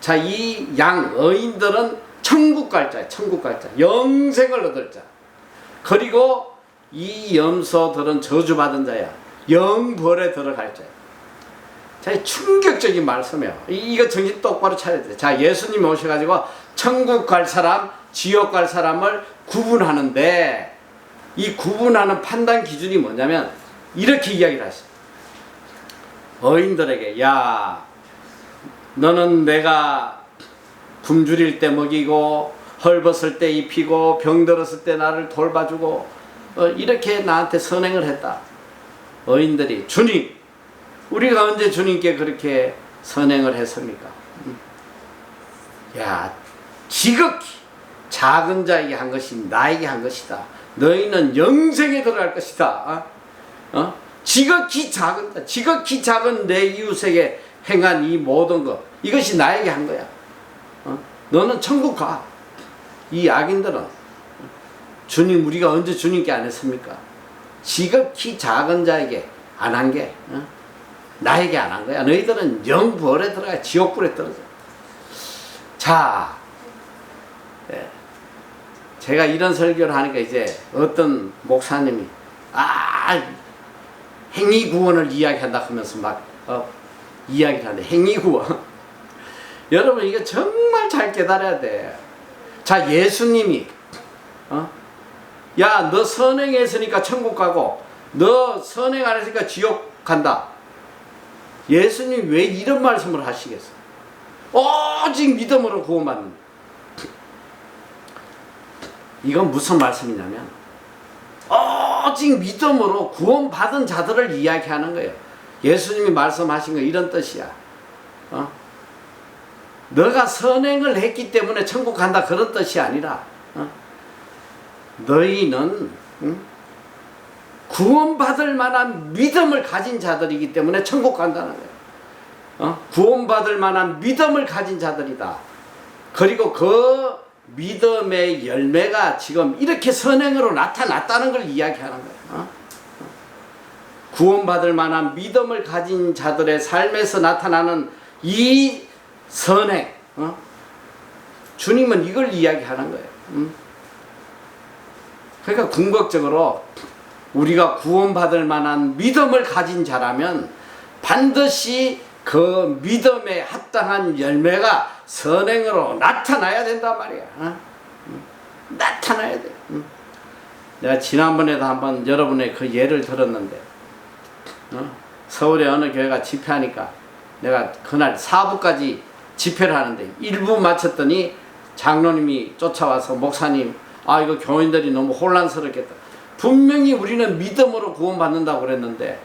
자, 이 양 의인들은 천국 갈 자예요. 천국 갈 자, 영생을 얻을 자. 그리고 이 염소들은 저주받은 자야. 영벌에 들어갈 자예요. 자, 충격적인 말씀이에요. 이거 정신 똑바로 차려야 돼. 자, 예수님 오셔가지고 천국 갈 사람, 지옥 갈 사람을 구분하는데 이 구분하는 판단 기준이 뭐냐면 이렇게 이야기를 하시죠. 어인들에게, 야, 너는 내가 굶주릴 때 먹이고 헐벗을 때 입히고 병들었을 때 나를 돌봐주고 이렇게 나한테 선행을 했다. 어인들이, 주님, 우리가 언제 주님께 그렇게 선행을 했습니까? 야, 지극히 작은 자에게 한 것이 나에게 한 것이다. 너희는 영생에 들어갈 것이다. 지극히 작은 자, 지극히 작은 내 이웃에게 행한 이 모든 것, 이것이 나에게 한 거야. 너는 천국 가. 이 악인들은, 주님, 우리가 언제 주님께 안 했습니까? 지극히 작은 자에게 안 한 게 나에게 안 한 거야. 너희들은 영벌에 들어가, 지옥불에 떨어져. 자, 제가 이런 설교를 하니까 이제 어떤 목사님이 행위 구원을 이야기한다 하면서 막 이야기를 하는데, 행위 구원. 여러분, 이거 정말 잘 깨달아야 돼. 자, 예수님이 야, 너 선행했으니까 천국 가고 너 선행 안 했으니까 지옥 간다. 예수님 왜 이런 말씀을 하시겠어? 오직 믿음으로 구원받는다. 이건 무슨 말씀이냐면 오직 믿음으로 구원받은 자들을 이야기하는 거예요. 예수님이 말씀하신 거 이런 뜻이야. 너가 선행을 했기 때문에 천국 간다 그런 뜻이 아니라 너희는 구원받을 만한 믿음을 가진 자들이기 때문에 천국 간다는 거예요. 구원받을 만한 믿음을 가진 자들이다. 그리고 그 믿음의 열매가 지금 이렇게 선행으로 나타났다는 걸 이야기하는 거예요. 구원받을 만한 믿음을 가진 자들의 삶에서 나타나는 이 선행, 주님은 이걸 이야기하는 거예요. 그러니까 궁극적으로 우리가 구원받을 만한 믿음을 가진 자라면 반드시 그 믿음에 합당한 열매가 선행으로 나타나야 된단 말이야. 나타나야 돼. 내가 지난번에도 한번 여러분의 그 예를 들었는데, 서울의 어느 교회가 집회하니까 내가 그날 4부까지 집회를 하는데 1부 마쳤더니 장로님이 쫓아와서 목사님, 이거 교인들이 너무 혼란스럽겠다. 분명히 우리는 믿음으로 구원받는다고 그랬는데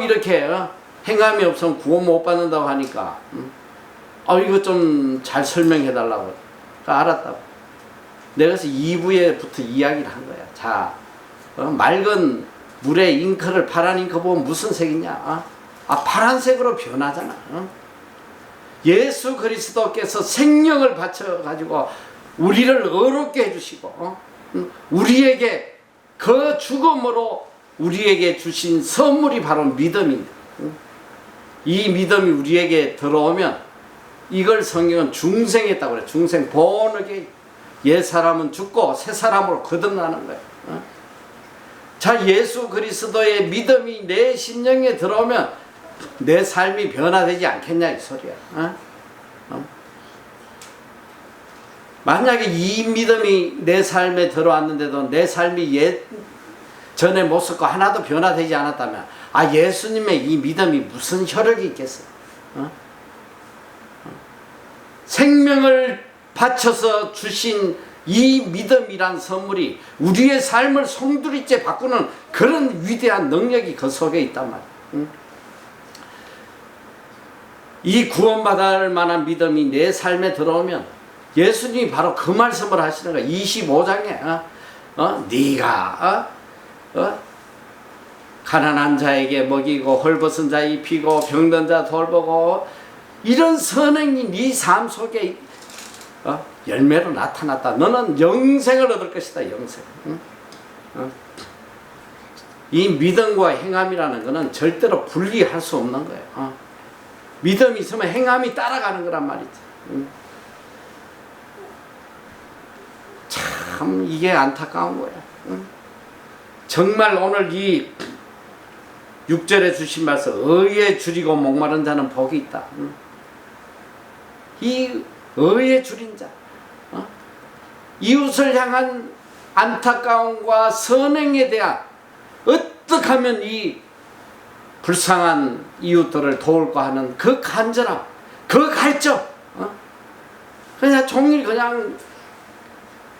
이렇게 행함이 없으면 구원 못 받는다고 하니까 이거 좀 잘 설명해 달라고. 알았다고. 내가 그래서 2부에부터 이야기를 한 거야. 자, 맑은 물에 잉크를 파란 잉크 보면 무슨 색이냐? 파란색으로 변하잖아. 예수 그리스도께서 생명을 바쳐가지고 우리를 의롭게 해주시고 우리에게 그 죽음으로 우리에게 주신 선물이 바로 믿음입니다. 이 믿음이 우리에게 들어오면 이걸 성경은 중생했다고 그래. 중생 본어게 옛 사람은 죽고 새 사람으로 거듭나는 거예요. 자, 예수 그리스도의 믿음이 내 심령에 들어오면 내 삶이 변화되지 않겠냐 이 소리야. 만약에 이 믿음이 내 삶에 들어왔는데도 내 삶이 전의 모습과 하나도 변화되지 않았다면 예수님의 이 믿음이 무슨 효력이 있겠어? 생명을 바쳐서 주신 이 믿음이란 선물이 우리의 삶을 송두리째 바꾸는 그런 위대한 능력이 그 속에 있단 말이야. 이 구원받을 만한 믿음이 내 삶에 들어오면 예수님이 바로 그 말씀을 하시는 거야. 25장에 네가 가난한 자에게 먹이고 헐벗은 자 입히고 병든 자 돌보고 이런 선행이 네 삶 속에 열매로 나타났다. 너는 영생을 얻을 것이다. 영생. 이 믿음과 행함이라는 것은 절대로 분리할 수 없는 거예요. 믿음이 있으면 행함이 따라가는 거란 말이지. 참 이게 안타까운 거야. 정말 오늘 이 6절에 주신 말씀, 의에 줄이고 목마른 자는 복이 있다. 이 의에 줄인 자, 이웃을 향한 안타까움과 선행에 대한 어떻게 하면 이 불쌍한 이웃들을 도울까 하는 그 간절함, 그 갈증, 그냥 종일 그냥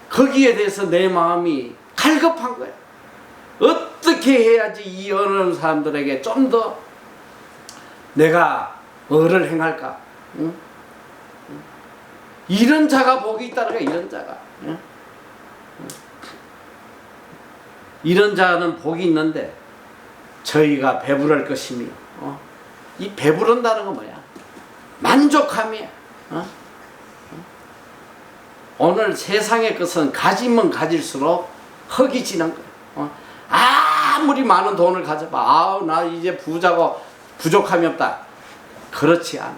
거기에 대해서 내 마음이 갈급한 거야. 어떻게 해야지 이 어려운 사람들에게 좀 더 내가 의를 행할까? 이런 자가 복이 있다는 거야. 이런 자가. 이런 자는 복이 있는데 저희가 배부를 것이며 이 배부른다는 건 뭐야? 만족함이야. 오늘 세상의 것은 가지면 가질수록 흙이 지는 거야. 아무리 많은 돈을 가져봐. 나 이제 부자고 부족함이 없다. 그렇지 않아.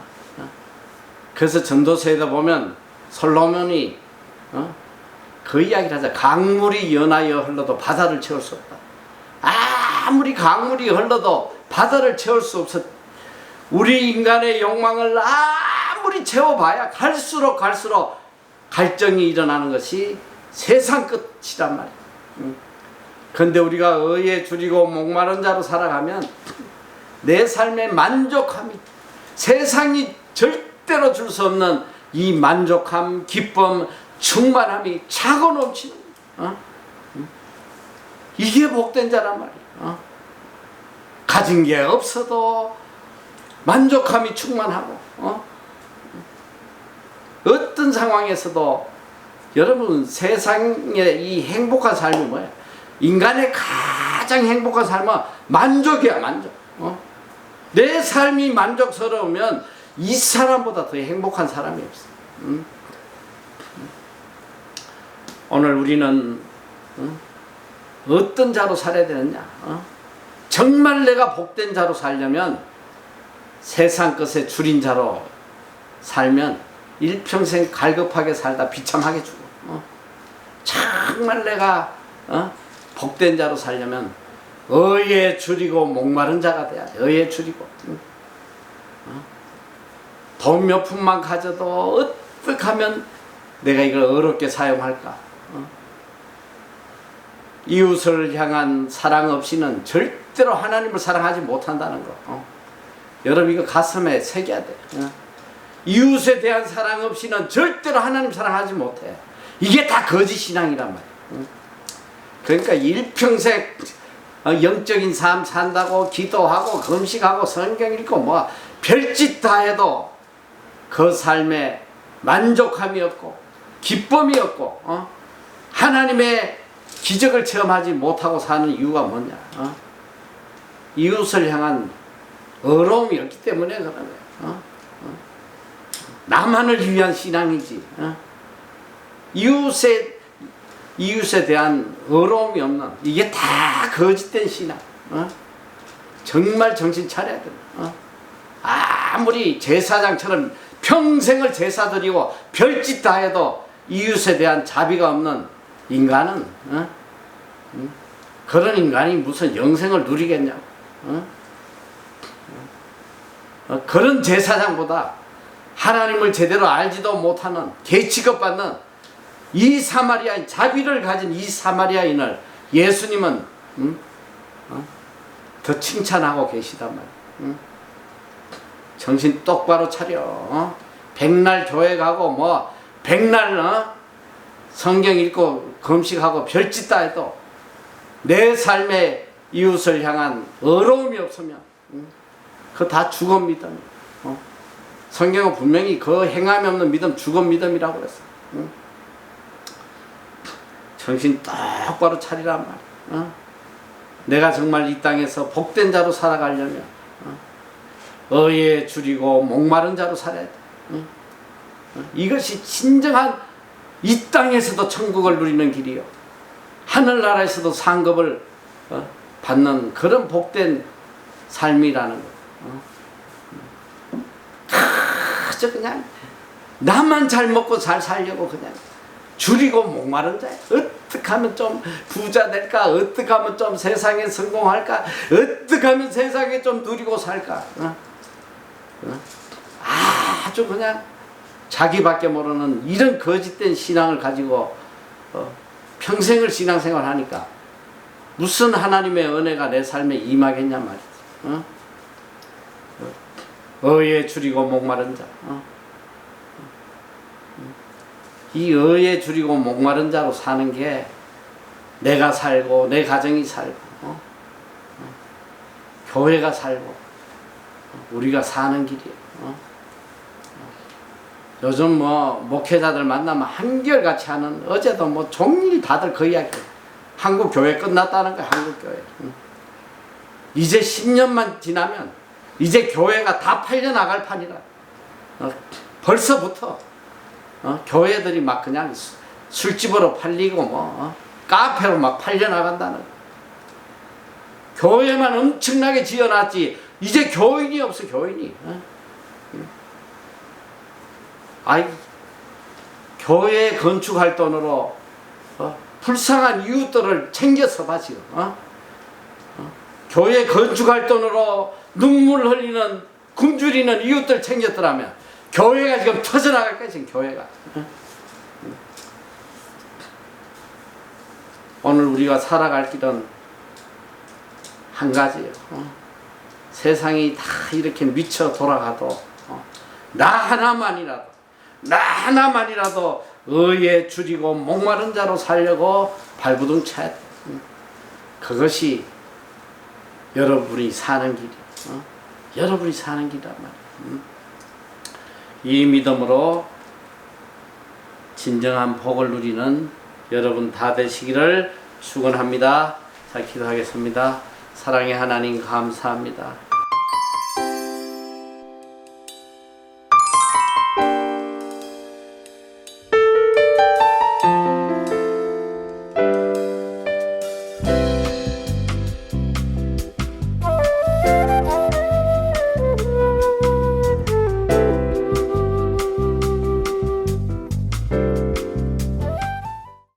그래서 전도서에도 보면 솔로몬이 그 이야기를 하자. 강물이 연하여 흘러도 바다를 채울 수 없다. 아무리 강물이 흘러도 바다를 채울 수 없어. 우리 인간의 욕망을 아무리 채워봐야 갈수록 갈증이 일어나는 것이 세상 끝이란 말이야. 그런데 우리가 의에 줄이고 목마른 자로 살아가면 내 삶의 만족함이 세상이 절대로 줄 수 없는 이 만족함, 기쁨, 충만함이 차고 넘치는 거야. 이게 복된 자란 말이야. 가진 게 없어도 만족함이 충만하고, 어떤 상황에서도 여러분 세상의 이 행복한 삶이 뭐야? 인간의 가장 행복한 삶은 만족이야, 만족. 내 삶이 만족스러우면 이 사람보다 더 행복한 사람이 없어. 오늘 우리는 어떤 자로 살아야 되느냐? 정말 내가 복된 자로 살려면 세상 것에 줄인 자로 살면 일평생 갈급하게 살다 비참하게 죽어. 정말 내가 복된 자로 살려면 의에 줄이고 목마른 자가 돼야 돼. 의에 줄이고. 돈 몇 푼만 가져도 어떻게 하면 내가 이걸 어렵게 사용할까? 이웃을 향한 사랑 없이는 절대로 하나님을 사랑하지 못한다는 거. 여러분 이거 가슴에 새겨야 돼. 이웃에 대한 사랑 없이는 절대로 하나님 사랑하지 못해. 이게 다 거짓 신앙이란 말이야. 그러니까 일평생 영적인 삶 산다고 기도하고 금식하고 성경 읽고 뭐 별짓 다 해도 그 삶에 만족함이 없고 기쁨이 없고 하나님의 기적을 체험하지 못하고 사는 이유가 뭐냐? 이웃을 향한 어려움이 없기 때문에 그런 거야. 나만을 위한 신앙이지. 이웃에 대한 어려움이 없는 이게 다 거짓된 신앙. 정말 정신 차려야 된다. 아무리 제사장처럼 평생을 제사 드리고 별짓 다 해도 이웃에 대한 자비가 없는 인간은 그런 인간이 무슨 영생을 누리겠냐고. 그런 제사장보다 하나님을 제대로 알지도 못하는 개취급받는 이 사마리아인, 자비를 가진 이 사마리아인을 예수님은 더 칭찬하고 계시단 말이야. 정신 똑바로 차려. 백날 교회 가고 뭐 백날 성경 읽고 금식하고 별짓 다 해도 내 삶의 이웃을 향한 어려움이 없으면 그거 다 죽은 믿음이야. 성경은 분명히 그 행함이 없는 믿음 죽은 믿음이라고 그랬어. 정신 똑바로 차리란 말이야. 내가 정말 이 땅에서 복된 자로 살아가려면 의에 줄이고 목마른 자로 살아야 돼. 이것이 진정한 이 땅에서도 천국을 누리는 길이요, 하늘나라에서도 상급을 받는 그런 복된 삶이라는 거. 그저 그냥 나만 잘 먹고 잘 살려고 그냥 줄이고 목마른 자야. 어떻게 하면 좀 부자 될까? 어떻게 하면 좀 세상에 성공할까? 어떻게 하면 세상에 좀 누리고 살까? 아주 그냥 자기밖에 모르는 이런 거짓된 신앙을 가지고 평생을 신앙생활 하니까 무슨 하나님의 은혜가 내 삶에 임하겠냐 말이지. 의에 줄이고 목마른 자. 이 의에 줄이고 목마른 자로 사는 게 내가 살고 내 가정이 살고 교회가 살고 우리가 사는 길이에요. 요즘 뭐 목회자들 만나면 한결같이 하는, 어제도 뭐 종일 다들 그 이야기, 한국 교회 끝났다는 거야. 한국 교회. 이제 10년만 지나면 이제 교회가 다 팔려나갈 판이라. 벌써부터 교회들이 막 그냥 술집으로 팔리고 뭐 카페로 막 팔려나간다는 거야. 교회만 엄청나게 지어놨지 이제 교인이 없어. 교인이. 아이, 교회 건축할 돈으로 불쌍한 이웃들을 챙겨서 봐 지금. 교회 건축할 돈으로 눈물 흘리는 굶주리는 이웃들 챙겼더라면 교회가 지금 터져나갈 거야. 지금 교회가. 오늘 우리가 살아갈 길은 한 가지예요. 세상이 다 이렇게 미쳐 돌아가도 나 하나만이라도 의에 줄이고 목마른 자로 살려고 발부둥 쳐야 돼. 그것이 여러분이 사는 길이에요. 여러분이 사는 길이란 말이에요. 이 믿음으로 진정한 복을 누리는 여러분 다 되시기를 축원합니다. 자, 기도하겠습니다. 사랑의 하나님 감사합니다.